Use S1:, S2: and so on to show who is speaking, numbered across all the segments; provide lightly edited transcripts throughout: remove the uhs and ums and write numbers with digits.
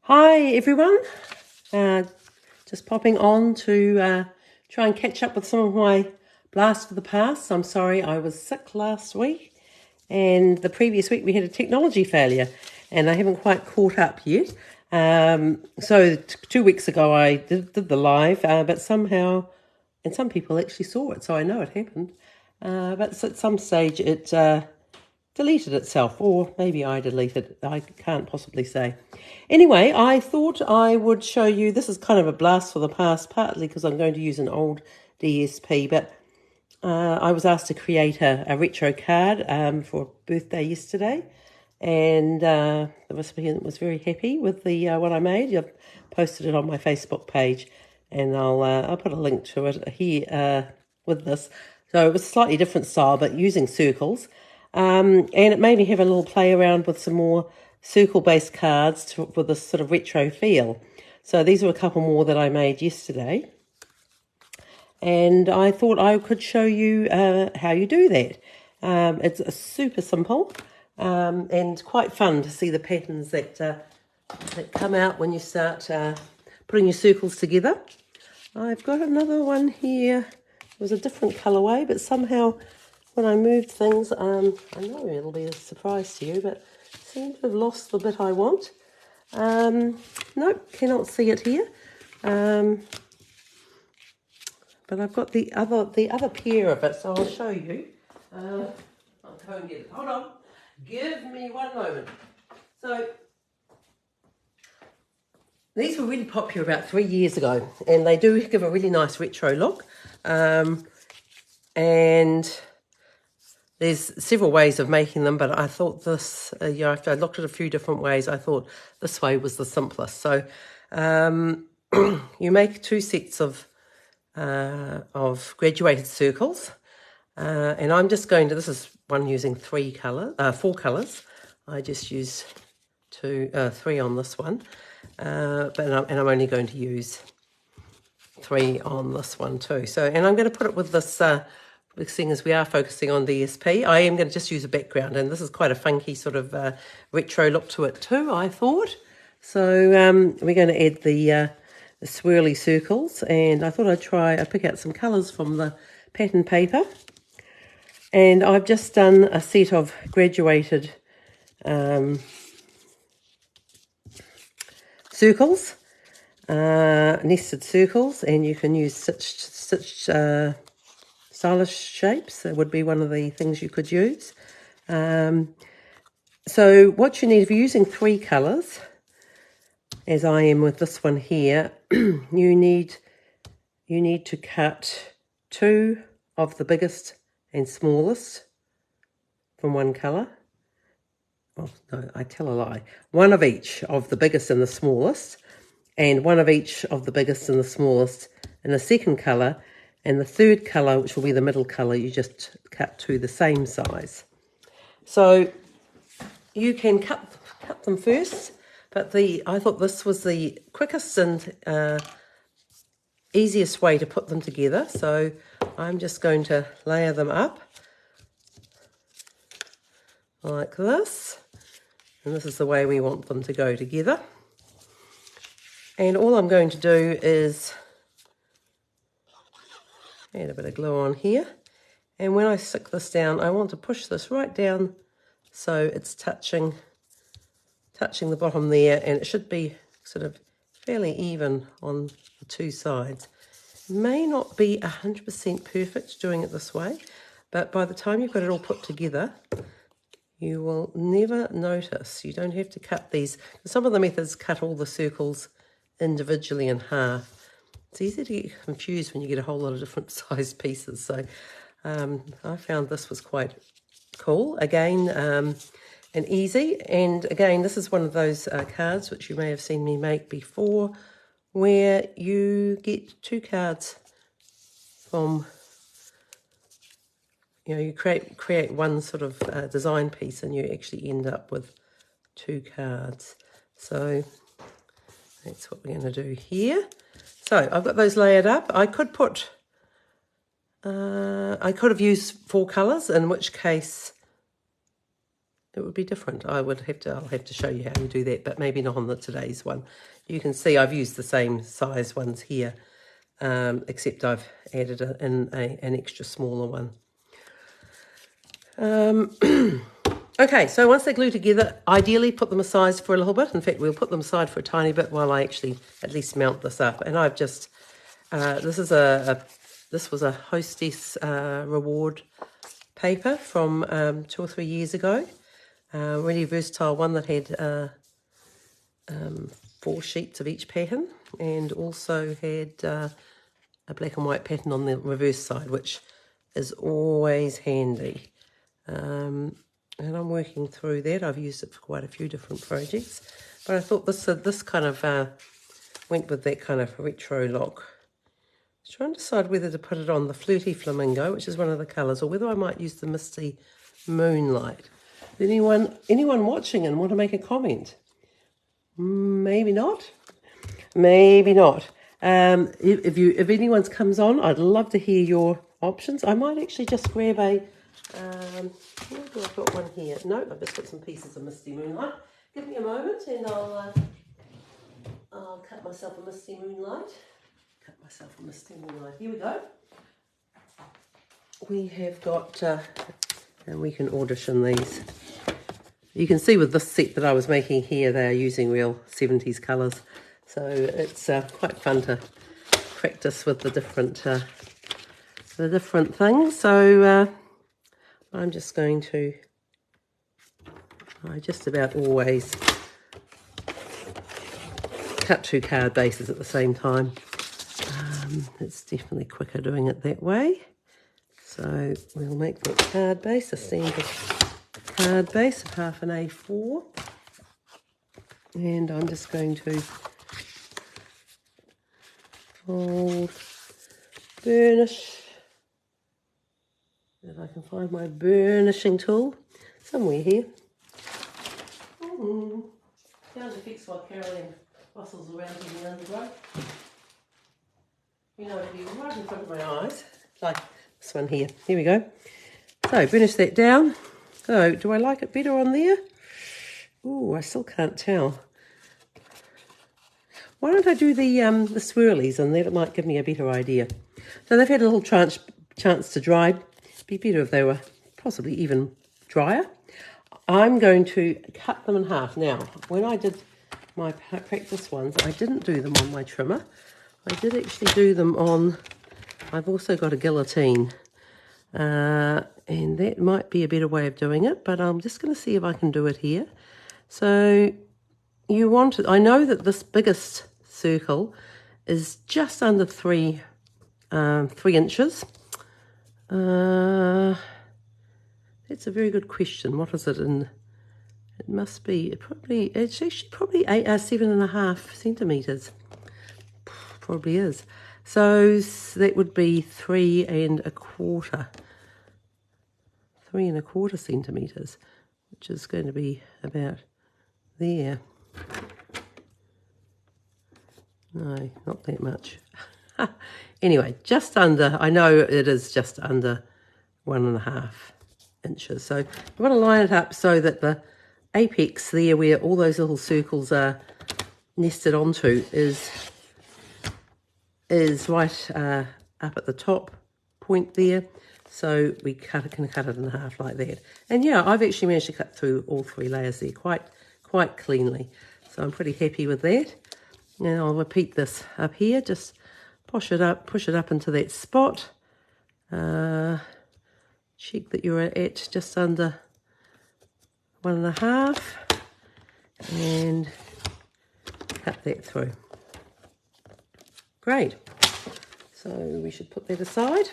S1: Hi everyone, just popping on to try and catch up with some of my blast of the past. I'm sorry I was sick last week, and the previous week we had a technology failure and I haven't quite caught up yet. So 2 weeks ago I did the live, but somehow, and some people actually saw it, so I know it happened, but at some stage it deleted itself, or maybe I deleted it. I can't possibly say. Anyway, I thought I would show you, this is kind of a blast for the past, partly because I'm going to use an old DSP, but I was asked to create a retro card for a birthday yesterday, and the recipient was very happy with the what I made. I've posted it on my Facebook page, and I'll put a link to it here with this. So it was a slightly different style, but using circles. And it made me have a little play around with some more circle-based cards with this sort of retro feel. So these are a couple more that I made yesterday. And I thought I could show you how you do that. It's super simple and quite fun to see the patterns that come out when you start putting your circles together. I've got another one here. It was a different colourway, but somehow when I moved things, I know it'll be a surprise to you, but I seem to have lost the bit I want. Nope, cannot see it here. But I've got the other pair of it, so I'll show you. I'll go and get it. Hold on. Give me one moment. So these were really popular about 3 years ago, and they do give a really nice retro look. And there's several ways of making them, but I thought this, after I looked at a few different ways, I thought this way was the simplest. So you make 2 sets of graduated circles, and I'm just going to, this is one using 4 colours. I just use 3 on this one, and I'm only going to use 3 on this one too. So, and I'm going to put it with this, seeing as we are focusing on DSP, I am going to just use a background, and this is quite a funky sort of retro look to it too, I thought. So we're going to add the swirly circles, and I thought I'd pick out some colours from the pattern paper. And I've just done a set of graduated circles, nested circles, and you can use such stylish shapes. That would be one of the things you could use. So what you need, if you're using 3 colours, as I am with this one here, you need to cut 2 of the biggest and smallest from one colour. Oh, no, I tell a lie. 1 of each of the biggest and the smallest, and 1 of each of the biggest and the smallest in the second colour, and the third colour, which will be the middle colour, you just cut to the same size. So you can cut them first, but I thought this was the quickest and easiest way to put them together. So I'm just going to layer them up like this, and this is the way we want them to go together. And all I'm going to do is add a bit of glue on here, and when I stick this down, I want to push this right down so it's touching the bottom there, and it should be sort of fairly even on the 2 sides. May not be 100% perfect doing it this way, but by the time you've got it all put together, you will never notice. You don't have to cut these. Some of the methods cut all the circles individually in half. It's easy to get confused when you get a whole lot of different sized pieces. So I found this was quite cool. Again, and easy. And again, this is one of those cards which you may have seen me make before, where you get 2 cards from, you create one sort of design piece, and you actually end up with 2 cards. So that's what we're going to do here. So I've got those layered up. I could have used 4 colours, in which case it would be different. I'll have to show you how to do that, but maybe not on today's one. You can see I've used the same size ones here, except I've added an extra smaller one. Okay, so once they're glued together, ideally put them aside for a little bit. In fact, we'll put them aside for a tiny bit while I actually at least mount this up. And I've just, this was a Hostess reward paper from 2 or 3 years ago. Really versatile one that had 4 sheets of each pattern, and also had a black and white pattern on the reverse side, which is always handy. And I'm working through that. I've used it for quite a few different projects, but I thought this kind of went with that kind of retro look. I was trying to decide whether to put it on the Flirty Flamingo, which is one of the colours, or whether I might use the Misty Moonlight. Anyone watching and want to make a comment? Maybe not. Maybe not. If anyone comes on, I'd love to hear your options. I might actually just grab a. Maybe I've got one here. No, I've just got some pieces of Misty Moonlight. Give me a moment, and I'll cut myself a Misty Moonlight. Here we go. We have got, and we can audition these. You can see with this set that I was making here, they are using real 70s colours. So it's quite fun to practice with the different things. So I'm just going to, I just about always cut 2 card bases at the same time. It's definitely quicker doing it that way. So we'll make that card base a standard card base of half an A4. And I'm just going to fold, burnish. If I can find my burnishing tool somewhere here. Sound effects while Caroline bustles around in the undergrowth. You know, it'll be right in front of my eyes, like this one here. Here we go. So burnish that down. So do I like it better on there? Oh, I still can't tell. Why don't I do the swirlies on there? It might give me a better idea. So they've had a little chance to dry. It'd be better if they were possibly even drier. I'm going to cut them in half. Now, when I did my practice ones, I didn't do them on my trimmer. I did actually do them on, I've also got a guillotine. And that might be a better way of doing it, but I'm just going to see if I can do it here. So you want it, I know that this biggest circle is just under 3 inches. That's a very good question. What is it in? It must be it's actually probably 7.5 centimeters. Probably is. So that would be 3 1/4. 3 1/4 centimeters, which is going to be about there. No, not that much. Anyway, just under, I know it is just under 1.5 inches. So you want to line it up so that the apex there, where all those little circles are nested onto, is right up at the top point there. So we can cut it in half like that. And yeah, I've actually managed to cut through all 3 layers there quite cleanly. So I'm pretty happy with that. And I'll repeat this up here. Just push it up into that spot. Check that you're at just under 1.5, and cut that through. Great. So we should put that aside.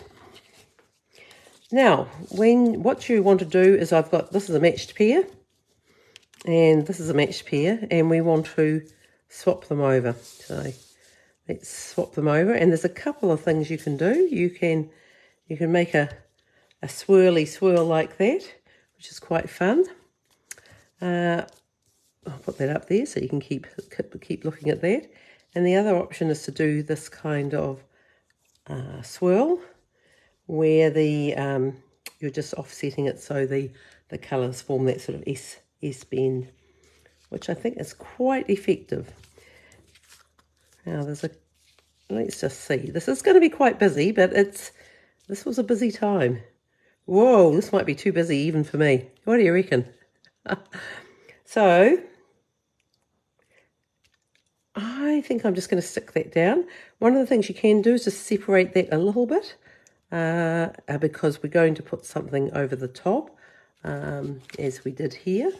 S1: Now, what you want to do is, this is a matched pair, and this is a matched pair, and we want to swap them over. So let's swap them over, and there's a couple of things you can do. You can make a swirly swirl like that, which is quite fun. I'll put that up there so you can keep looking at that. And the other option is to do this kind of swirl, where you're just offsetting it so the colours form that sort of S S-bend, which I think is quite effective. Now let's just see. This is going to be quite busy, but this was a busy time. Whoa, this might be too busy even for me. What do you reckon? So I think I'm just going to stick that down. One of the things you can do is just separate that a little bit because we're going to put something over the top, as we did here,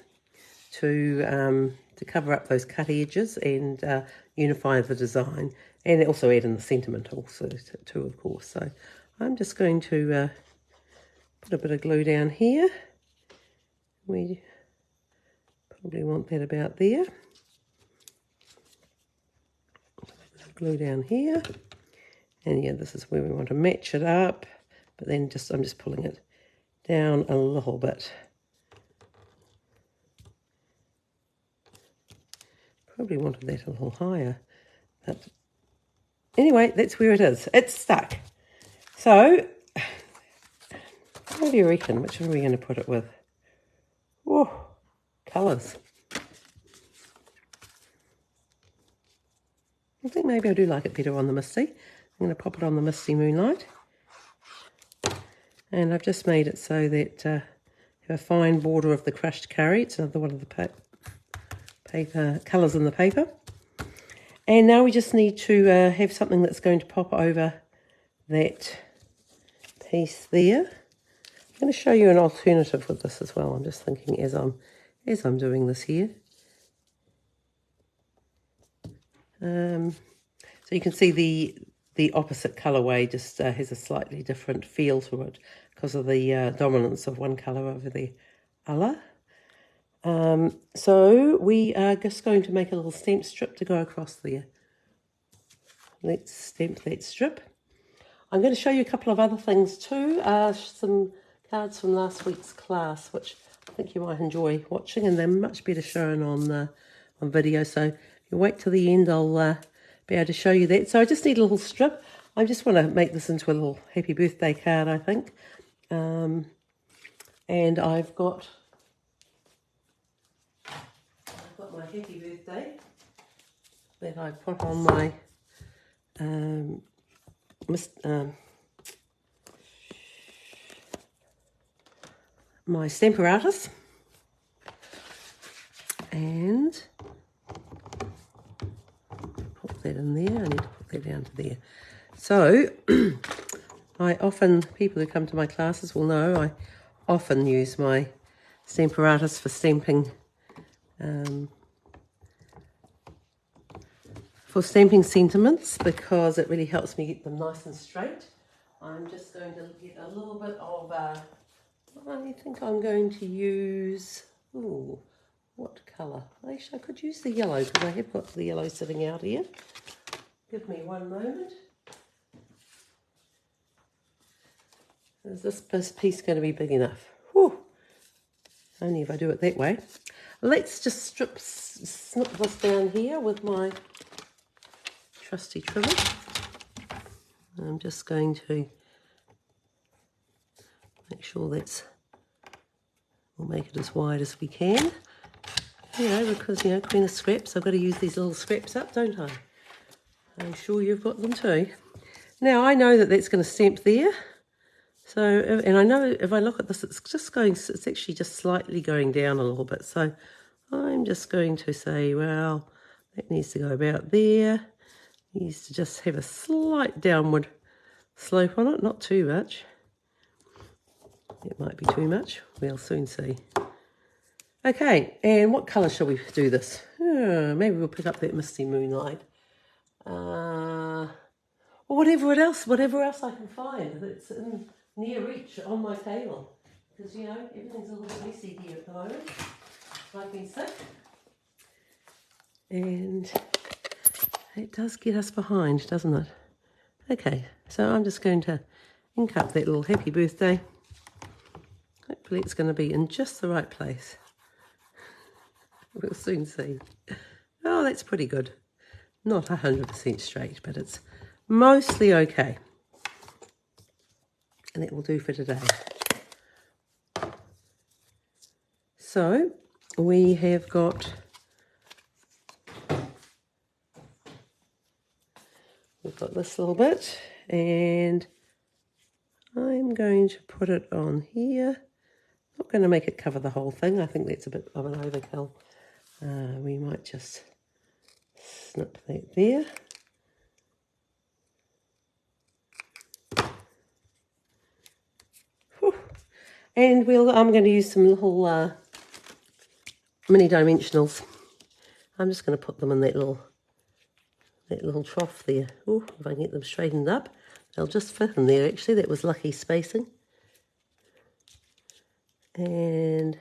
S1: to cover up those cut edges and unify the design, and also add in the sentiment also too, of course. So I'm just going to put a bit of glue down here. We probably want that about there. Glue down here, and yeah, this is where we want to match it up, but then I'm just pulling it down a little bit. Probably wanted that a little higher, but anyway, that's where it is. It's stuck. So what do you reckon? Which one are we going to put it with? Oh, colours. I think maybe I do like it better on the Misty. I'm going to pop it on the Misty Moonlight. And I've just made it so that have a fine border of the crushed curry. It's another one of the paper colours in the paper. And now we just need to have something that's going to pop over that piece there. I'm going to show you an alternative with this as well. I'm just thinking as I'm doing this here. So you can see the opposite colourway just has a slightly different feel to it because of the dominance of one colour over the other. So we are just going to make a little stamp strip to go across there. Let's stamp that strip. I'm going to show you a couple of other things too. Some cards from last week's class, which I think you might enjoy watching, and they're much better shown on video. So if you wait till the end, I'll be able to show you that. So I just need a little strip. I just want to make this into a little happy birthday card, I think. And I've got my happy birthday that I put on my my Stamparatus, and put that in there. I need to put that down to there. So people who come to my classes will know I often use my Stamparatus for stamping sentiments, because it really helps me get them nice and straight. I'm just going to get a little bit of I think I'm going to use, what colour? Actually, I could use the yellow because I have got the yellow sitting out here. Give me one moment. Is this piece going to be big enough? Whew. Only if I do it that way. Let's just snip this down here with my trusty trimmer. I'm just going to make sure we'll make it as wide as we can. Because, Queen of Scraps, I've got to use these little scraps up, don't I? I'm sure you've got them too. Now, I know that that's going to stamp there. So, and I know if I look at this, it's actually just slightly going down a little bit. So I'm just going to say, well, that needs to go about there. Needs to just have a slight downward slope on it, not too much. It might be too much. We'll soon see. Okay, and what colour shall we do this? Maybe we'll pick up that Misty Moonlight. Or whatever else I can find that's in near reach on my table. Because, everything's a little bit messy here at the moment. I've been sick. And it does get us behind, doesn't it? Okay, so I'm just going to ink up that little happy birthday. Hopefully it's going to be in just the right place. We'll soon see. Oh, that's pretty good. Not 100% straight, but it's mostly okay. And that will do for today. So we have got, we've got this little bit, and I'm going to put it on here. Not going to make it cover the whole thing. I think that's a bit of an overkill. We might just snip that there. Whew. And I'm going to use some little mini dimensionals. I'm just going to put them in that little trough there. Oh, if I can get them straightened up, they'll just fit in there. Actually, that was lucky spacing. And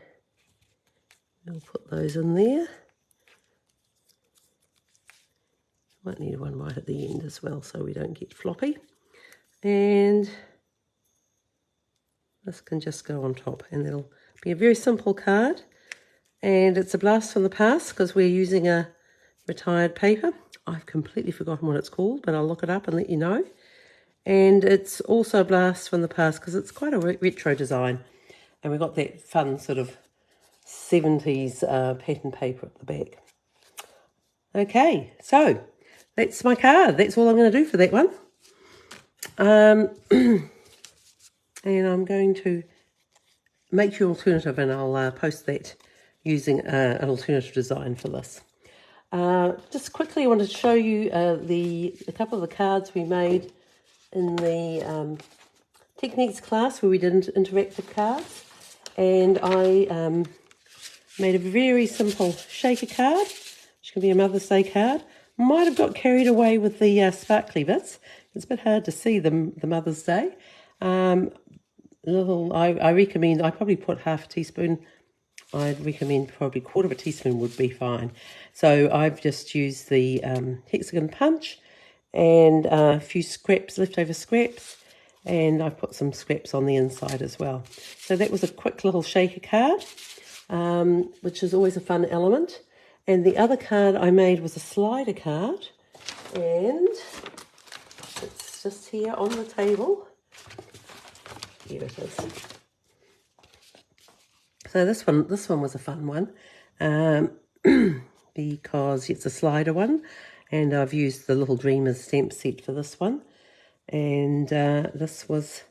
S1: we'll put those in there. Might need one right at the end as well, so we don't get floppy. And this can just go on top, and it'll be a very simple card. And it's a blast from the past because we're using a retired paper. I've completely forgotten what it's called, but I'll look it up and let you know. And it's also a blast from the past because it's quite a retro design. And we've got that fun sort of 70s pattern paper at the back. Okay, so that's my card. That's all I'm going to do for that one. And I'm going to make your alternative, and I'll post that using an alternative design for this. Just quickly, I wanted to show you a couple of the cards we made in the techniques class where we did interactive cards. And I made a very simple shaker card, which can be a Mother's Day card. Might have got carried away with the sparkly bits. It's a bit hard to see the Mother's Day. I recommend, I probably put half a teaspoon. I'd recommend probably a quarter of a teaspoon would be fine. So I've just used the hexagon punch and a few scraps, leftover scraps, and I've put some scraps on the inside as well. So that was a quick little shaker card, which is always a fun element. And the other card I made was a slider card, and it's just here on the table. Here it is. So this one was a fun one because it's a slider one, and I've used the Little Dreamers stamp set for this one. And this was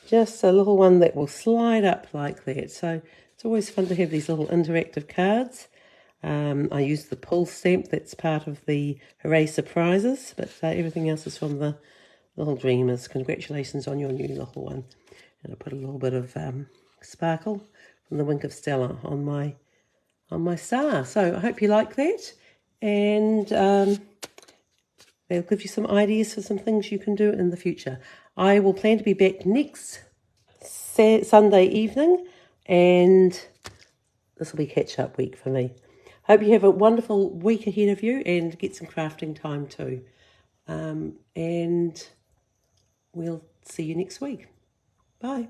S1: just a little one that will slide up like that. So it's always fun to have these little interactive cards. I used the pull stamp that's part of the Hooray Surprises, but everything else is from the Little Dreamers. Congratulations on your new little one. And I put a little bit of sparkle from the Wink of Stella on my star. So I hope you like that, and they'll give you some ideas for some things you can do in the future. I will plan to be back next Sunday evening, and this will be catch-up week for me. Hope you have a wonderful week ahead of you and get some crafting time too. And we'll see you next week. Bye.